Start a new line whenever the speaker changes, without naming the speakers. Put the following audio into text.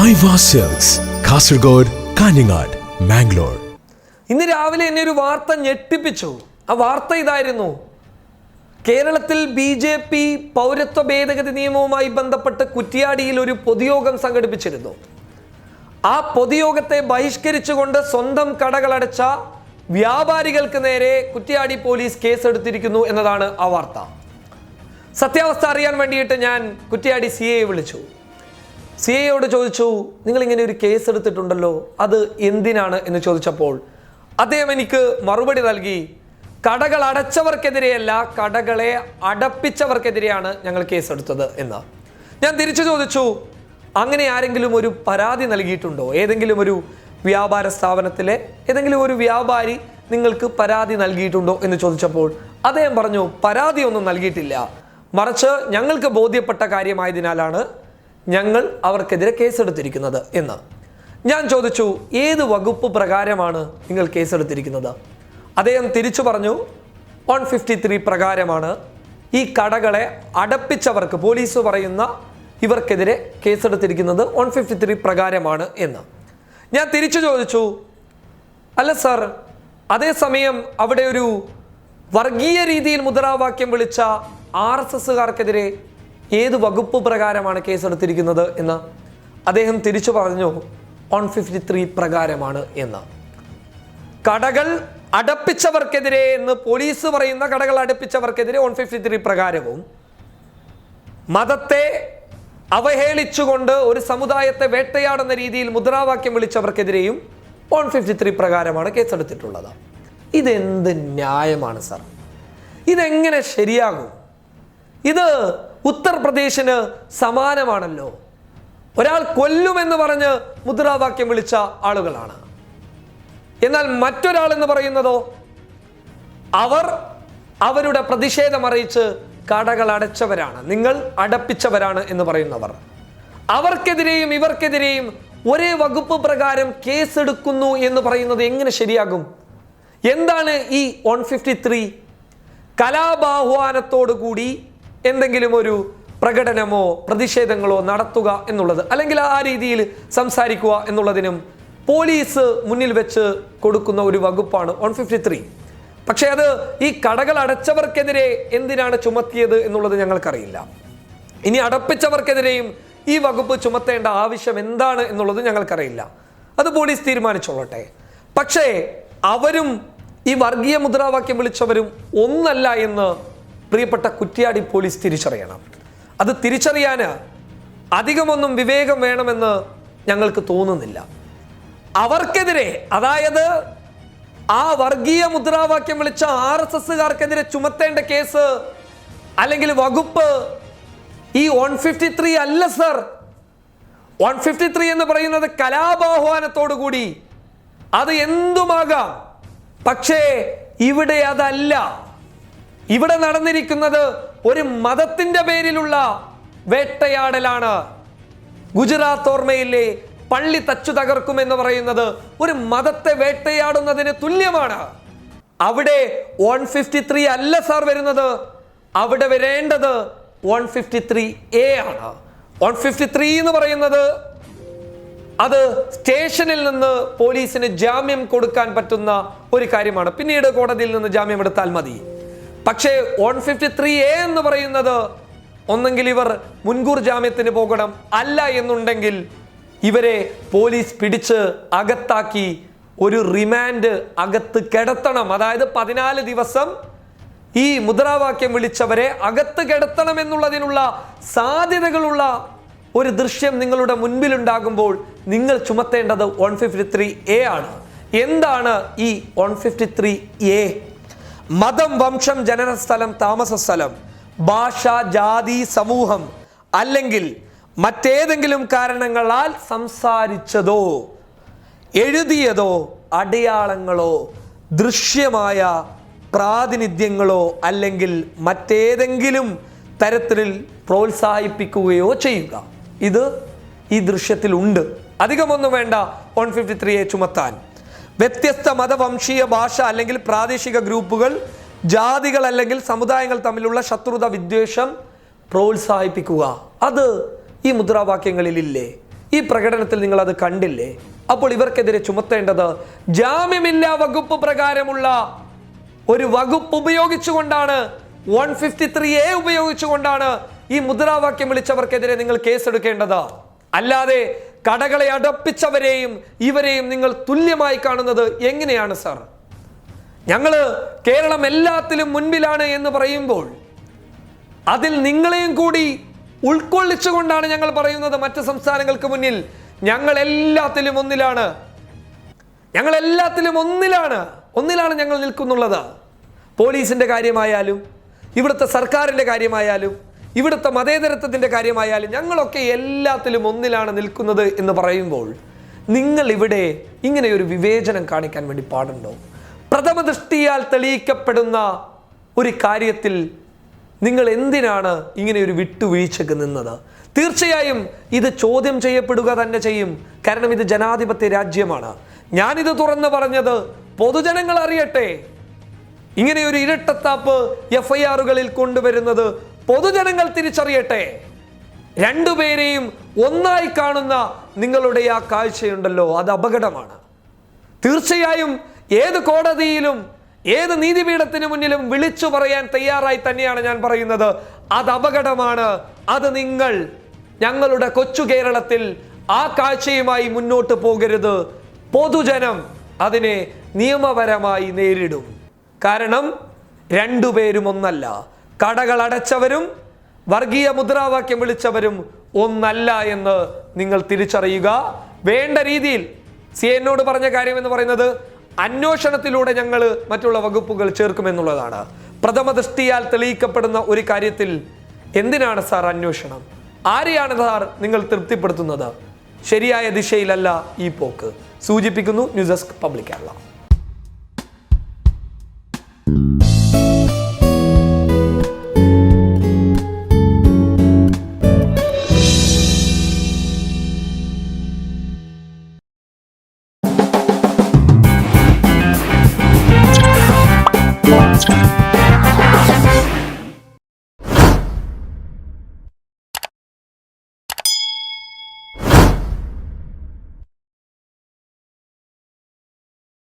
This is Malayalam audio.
Aiwa silks, Kasaragod, Kanhangad, Mangalore.
ഇന്ന് രാവിലെ എന്നെ ഒരു വാർത്ത ഞെട്ടിപ്പിച്ചു. ആ വാർത്ത ഇതായിരുന്നു: കേരളത്തിൽ BJP പൗരത്വ ഭേദഗതി നിയമവുമായി ബന്ധപ്പെട്ട് കുറ്റ്യാടിയിൽ ഒരു പൊതുയോഗം സംഘടിപ്പിച്ചിരുന്നു. ആ പൊതുയോഗത്തെ ബഹിഷ്കരിച്ചുകൊണ്ട് സ്വന്തം കടകളടച്ച വ്യാപാരികൾക്ക് നേരെ കുറ്റ്യാടി പോലീസ് കേസെടുത്തിരിക്കുന്നു എന്നതാണ് ആ വാർത്ത. സത്യാവസ്ഥ അറിയാൻ വേണ്ടിയിട്ട് ഞാൻ കുറ്റ്യാടി CA വിളിച്ചു. CAയോട് ചോദിച്ചു, നിങ്ങളിങ്ങനെ ഒരു കേസ് എടുത്തിട്ടുണ്ടല്ലോ, അത് എന്തിനാണ് എന്ന് ചോദിച്ചപ്പോൾ അദ്ദേഹം എനിക്ക് മറുപടി നൽകി, കടകൾ അടച്ചവർക്കെതിരെയല്ല, കടകളെ അടപ്പിച്ചവർക്കെതിരെയാണ് ഞങ്ങൾ കേസെടുത്തത് എന്ന്. ഞാൻ തിരിച്ചു ചോദിച്ചു, അങ്ങനെ ആരെങ്കിലും ഒരു പരാതി നൽകിയിട്ടുണ്ടോ? ഏതെങ്കിലും ഒരു വ്യാപാര സ്ഥാപനത്തിലെ ഏതെങ്കിലും ഒരു വ്യാപാരി നിങ്ങൾക്ക് പരാതി നൽകിയിട്ടുണ്ടോ എന്ന് ചോദിച്ചപ്പോൾ അദ്ദേഹം പറഞ്ഞു, പരാതിയൊന്നും നൽകിയിട്ടില്ല, മറിച്ച് ഞങ്ങൾക്ക് ബോധ്യപ്പെട്ട കാര്യമായതിനാലാണ് ഞങ്ങൾ അവർക്കെതിരെ കേസെടുത്തിരിക്കുന്നത് എന്ന്. ഞാൻ ചോദിച്ചു, ഏത് വകുപ്പ് പ്രകാരമാണ് നിങ്ങൾ കേസെടുത്തിരിക്കുന്നത്? അദ്ദേഹം തിരിച്ചു പറഞ്ഞു, 153 പ്രകാരമാണ് ഈ കടകളെ അടപ്പിച്ചവർക്ക്, പോലീസ് പറയുന്ന ഇവർക്കെതിരെ കേസെടുത്തിരിക്കുന്നത് 153 പ്രകാരമാണ് എന്ന്. ഞാൻ തിരിച്ചു ചോദിച്ചു, അല്ല സാർ, അതേസമയം അവിടെ ഒരു വർഗീയ രീതിയിൽ മുദ്രാവാക്യം വിളിച്ച RSSകാർക്കെതിരെ ഏത് വകുപ്പ് പ്രകാരമാണ് കേസെടുത്തിരിക്കുന്നത് എന്ന്. അദ്ദേഹം തിരിച്ചു പറഞ്ഞു, 153 പ്രകാരമാണ് എന്ന്. കടകൾ അടപ്പിച്ചവർക്കെതിരെ എന്ന് പോലീസ് പറയുന്ന കടകൾ അടപ്പിച്ചവർക്കെതിരെ 153 പ്രകാരവും, മതത്തെ അവഹേളിച്ചുകൊണ്ട് ഒരു സമുദായത്തെ വേട്ടയാടുന്ന രീതിയിൽ മുദ്രാവാക്യം വിളിച്ചവർക്കെതിരെയും 153 പ്രകാരമാണ് കേസെടുത്തിട്ടുള്ളത്. ഇതെന്ത് ന്യായമാണ് സാർ? ഇതെങ്ങനെ ശരിയാകും? ഇത് ഉത്തർപ്രദേശിന് സമാനമാണല്ലോ. ഒരാൾ കൊല്ലുമെന്ന് പറഞ്ഞ് മുദ്രാവാക്യം വിളിച്ച ആളുകളാണ്. എന്നാൽ മറ്റൊരാൾ എന്ന് പറയുന്നതോ, അവർ അവരുടെ പ്രതിഷേധം അറിയിച്ച് കടകൾ അടച്ചവരാണ്, നിങ്ങൾ അടപ്പിച്ചവരാണ് എന്ന് പറയുന്നവർ. അവർക്കെതിരെയും ഇവർക്കെതിരെയും ഒരേ വകുപ്പ് പ്രകാരം കേസെടുക്കുന്നു എന്ന് പറയുന്നത് എങ്ങനെ ശരിയാകും? എന്താണ് ഈ 153? കലാബാഹ്വാനത്തോടു കൂടി എന്തെങ്കിലും ഒരു പ്രകടനമോ പ്രതിഷേധങ്ങളോ നടത്തുക എന്നുള്ളത്, അല്ലെങ്കിൽ ആ രീതിയിൽ സംസാരിക്കുക എന്നുള്ളതിനും പോലീസ് മുന്നിൽ വെച്ച് കൊടുക്കുന്ന ഒരു വകുപ്പാണ് 153. പക്ഷേ അത് ഈ കടകൾ അടച്ചവർക്കെതിരെ എന്തിനാണ് ചുമത്തിയത് എന്നുള്ളത് ഞങ്ങൾക്കറിയില്ല. ഇനി അടപ്പിച്ചവർക്കെതിരെയും ഈ വകുപ്പ് ചുമത്തേണ്ട ആവശ്യം എന്താണ് എന്നുള്ളത് ഞങ്ങൾക്കറിയില്ല. അത് പോലീസ് തീരുമാനിച്ചോളട്ടെ. പക്ഷേ അവരും ഈ വർഗീയ മുദ്രാവാക്യം വിളിച്ചവരും ഒന്നല്ല എന്ന് പ്രിയപ്പെട്ട കുറ്റ്യാടി പോലീസ് തിരിച്ചറിയണം. അത് തിരിച്ചറിയാൻ അധികമൊന്നും വിവേകം വേണമെന്ന് ഞങ്ങൾക്ക് തോന്നുന്നില്ല. അവർക്കെതിരെ, അതായത് ആ വർഗീയ മുദ്രാവാക്യം വിളിച്ച RSSകാർക്കെതിരെ ചുമത്തേണ്ട കേസ് അല്ലെങ്കിൽ വകുപ്പ് ഈ 153 അല്ല സർ. 153 എന്ന് പറയുന്നത് കലാബാഹ്വാനത്തോടു കൂടി അത് എന്തുമാകാം. പക്ഷേ ഇവിടെ അതല്ല. ഇവിടെ നടന്നിരിക്കുന്നത് ഒരു മതത്തിന്റെ പേരിലുള്ള വേട്ടയാടലാണ്. ഗുജറാത്ത് ഓർമ്മയില്ലേ, പള്ളി തച്ചു തകർക്കും എന്ന് പറയുന്നത് ഒരു മതത്തെ വേട്ടയാടുന്നതിന് തുല്യമാണ്. അവിടെ 153 അല്ല സാർ വരുന്നത്. അവിടെ വരേണ്ടത് 153A ആണ്. 153 എന്ന് പറയുന്നത് അത് സ്റ്റേഷനിൽ നിന്ന് പോലീസിന് ജാമ്യം കൊടുക്കാൻ പറ്റുന്ന ഒരു കാര്യമാണ്. പിന്നീട് കോടതിയിൽ നിന്ന് ജാമ്യം എടുത്താൽ മതി. പക്ഷേ 153A എന്ന് പറയുന്നത് ഒന്നെങ്കിൽ ഇവർ മുൻകൂർ ജാമ്യത്തിന് പോകണം, അല്ല എന്നുണ്ടെങ്കിൽ ഇവരെ പോലീസ് പിടിച്ച് അകത്താക്കി ഒരു റിമാൻഡ് അകത്ത് കിടത്തണം. അതായത് 14 ദിവസം ഈ മുദ്രാവാക്യം വിളിച്ചവരെ അകത്ത് കിടത്തണം എന്നുള്ളതിനുള്ള സാധ്യതകളുള്ള ഒരു ദൃശ്യം നിങ്ങളുടെ മുൻപിലുണ്ടാകുമ്പോൾ നിങ്ങൾ ചുമത്തേണ്ടത് 153A ആണ്. എന്താണ് ഈ 153A? മതം, വംശം, ജനനസ്ഥലം, താമസസ്ഥലം, ഭാഷ, ജാതി, സമൂഹം അല്ലെങ്കിൽ മറ്റേതെങ്കിലും കാരണങ്ങളാൽ സംസാരിച്ചതോ എഴുതിയതോ അടയാളങ്ങളോ ദൃശ്യമായ പ്രാതിനിധ്യങ്ങളോ അല്ലെങ്കിൽ മറ്റേതെങ്കിലും തരത്തിൽ പ്രോത്സാഹിപ്പിക്കുകയോ ചെയ്യുക. ഇത് ഈ ദൃശ്യത്തിലുണ്ട്. അധികമൊന്നും വേണ്ട 153A ചുമത്താൻ. വ്യത്യസ്ത മതവംശീയ ഭാഷ അല്ലെങ്കിൽ പ്രാദേശിക ഗ്രൂപ്പുകൾ, ജാതികൾ അല്ലെങ്കിൽ സമുദായങ്ങൾ തമ്മിലുള്ള ശത്രുത, വിദ്വേഷം പ്രോത്സാഹിപ്പിക്കുക. അത് ഈ മുദ്രാവാക്യങ്ങളിലില്ലേ? ഈ പ്രകടനത്തിൽ നിങ്ങൾ അത് കണ്ടില്ലേ? അപ്പോൾ ഇവർക്കെതിരെ ചുമത്തേണ്ടത് ജാമ്യമില്ലാ വകുപ്പ് പ്രകാരമുള്ള ഒരു വകുപ്പ് ഉപയോഗിച്ചുകൊണ്ടാണ്, 153A ഉപയോഗിച്ചുകൊണ്ടാണ് ഈ മുദ്രാവാക്യം വിളിച്ചവർക്കെതിരെ നിങ്ങൾ കേസെടുക്കേണ്ടത്. അല്ലാതെ കടകളെ അടപ്പിച്ചവരെയും ഇവരെയും നിങ്ങൾ തുല്യമായി കാണുന്നത് എങ്ങനെയാണ് സാർ? ഞങ്ങള് കേരളം എല്ലാത്തിലും മുൻപിലാണ് എന്ന് പറയുമ്പോൾ അതിൽ നിങ്ങളെയും കൂടി ഉൾക്കൊള്ളിച്ചുകൊണ്ടാണ് ഞങ്ങൾ പറയുന്നത്. മറ്റ് സംസ്ഥാനങ്ങൾക്ക് മുന്നിൽ ഞങ്ങൾ എല്ലാത്തിലും ഒന്നിലാണ്, ഒന്നിലാണ് ഞങ്ങൾ നിൽക്കുന്നുള്ളത്. പോലീസിന്റെ കാര്യമായാലും ഇവിടുത്തെ സർക്കാരിന്റെ കാര്യമായാലും ഇവിടുത്തെ മതേതരത്വത്തിന്റെ കാര്യമായാലും ഞങ്ങളൊക്കെ എല്ലാത്തിലും ഒന്നിലാണ് നിൽക്കുന്നത് എന്ന് പറയുമ്പോൾ നിങ്ങൾ ഇവിടെ ഇങ്ങനെ ഒരു വിവേചനം കാണിക്കാൻ വേണ്ടി പാടുണ്ടോ? പ്രഥമ ദൃഷ്ടിയാൽ തെളിയിക്കപ്പെടുന്ന ഒരു കാര്യത്തിൽ നിങ്ങൾ എന്തിനാണ് ഇങ്ങനെ ഒരു വിട്ടുവീഴ്ചക്ക് നിന്നത്? തീർച്ചയായും ഇത് ചോദ്യം ചെയ്യപ്പെടുക തന്നെ ചെയ്യും. കാരണം ഇത് ജനാധിപത്യ രാജ്യമാണ്. ഞാനിത് തുറന്നു പറഞ്ഞത് പൊതുജനങ്ങൾ അറിയട്ടെ. ഇങ്ങനെ ഒരു ഇരട്ടത്താപ്പ് FIR-കളിൽ കൊണ്ടുവരുന്നത് പൊതുജനങ്ങൾ തിരിച്ചറിയട്ടെ. രണ്ടുപേരെയും ഒന്നായി കാണുന്ന നിങ്ങളുടെ ആ കാഴ്ചയുണ്ടല്ലോ, അത് അപകടമാണ്. തീർച്ചയായും ഏത് കോടതിയിലും ഏത് നീതിപീഠത്തിന് മുന്നിലും വിളിച്ചു പറയാൻ തയ്യാറായി തന്നെയാണ് ഞാൻ പറയുന്നത്. അത് അപകടമാണ്. അത് നിങ്ങൾ ഞങ്ങളുടെ കൊച്ചു കേരളത്തിൽ ആ കാഴ്ചയുമായി മുന്നോട്ട് പോകരുത്. പൊതുജനം അതിനെ നിയമപരമായി നേരിടും. കാരണം രണ്ടുപേരും ഒന്നല്ല. കടകൾ അടച്ചവരും വർഗീയ മുദ്രാവാക്യം വിളിച്ചവരും ഒന്നല്ല എന്ന് നിങ്ങൾ തിരിച്ചറിയുക. വേണ്ട രീതിയിൽ CN പറഞ്ഞ കാര്യം എന്ന് പറയുന്നത് അന്വേഷണത്തിലൂടെ ഞങ്ങൾ മറ്റുള്ള വകുപ്പുകൾ ചേർക്കുമെന്നുള്ളതാണ്. പ്രഥമ ദൃഷ്ടിയാൽ തെളിയിക്കപ്പെടുന്ന ഒരു കാര്യത്തിൽ എന്തിനാണ് സാർ അന്വേഷണം? ആരെയാണ് സാർ നിങ്ങൾ തൃപ്തിപ്പെടുത്തുന്നത്? ശരിയായ ദിശയിലല്ല ഈ പോക്ക്. സൂചിപ്പിക്കുന്നു ന്യൂസ് ഡെസ്ക് പബ്ലിക് കേരള.